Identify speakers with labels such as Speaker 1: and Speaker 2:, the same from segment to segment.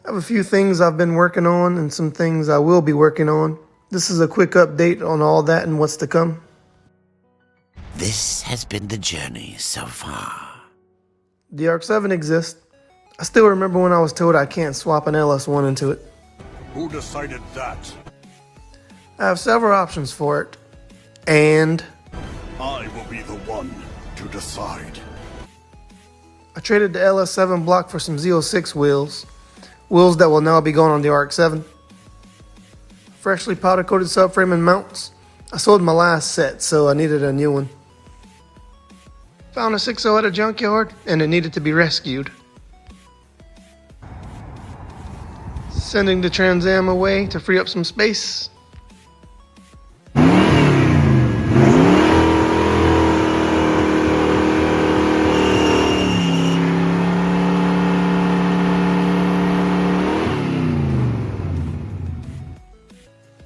Speaker 1: I have a few things I've been working on and some things I will be working on. This is a quick update on all that and what's to come.
Speaker 2: This has been the journey so far.
Speaker 1: The ARC-7 exists. I still remember when I was told I can't swap an LS1 into it.
Speaker 3: Who decided that?
Speaker 1: I have several options for it, and
Speaker 3: I will be the one to decide.
Speaker 1: I traded the LS7 block for some Z06 wheels. Wheels that will now be going on the ARC-7. Freshly powder coated subframe and mounts. I sold my last set, so I needed a new one. Found a 6.0 at a junkyard, and it needed to be rescued. Sending the Trans Am away to free up some space.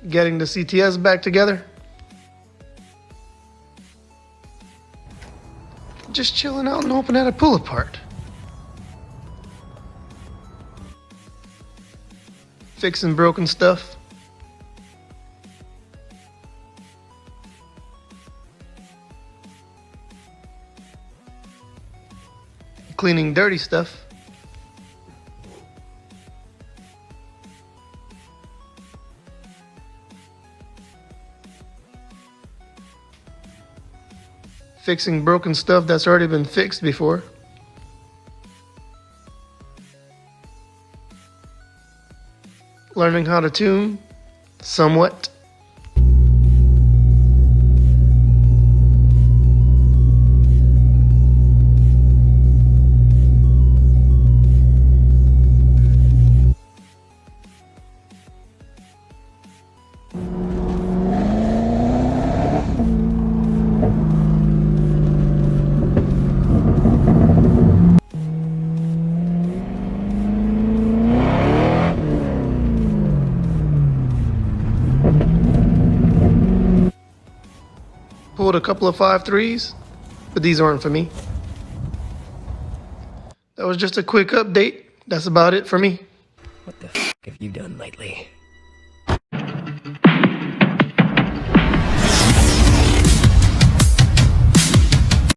Speaker 1: Getting the CTS back together. Just chilling out and hoping at a pull apart. Fixing broken stuff. Cleaning dirty stuff. Fixing broken stuff that's already been fixed before. Learning how to tune, somewhat. Pulled a couple of 5.3s, but these aren't for me. That was just a quick update. That's about it for me.
Speaker 4: What the f have you done lately?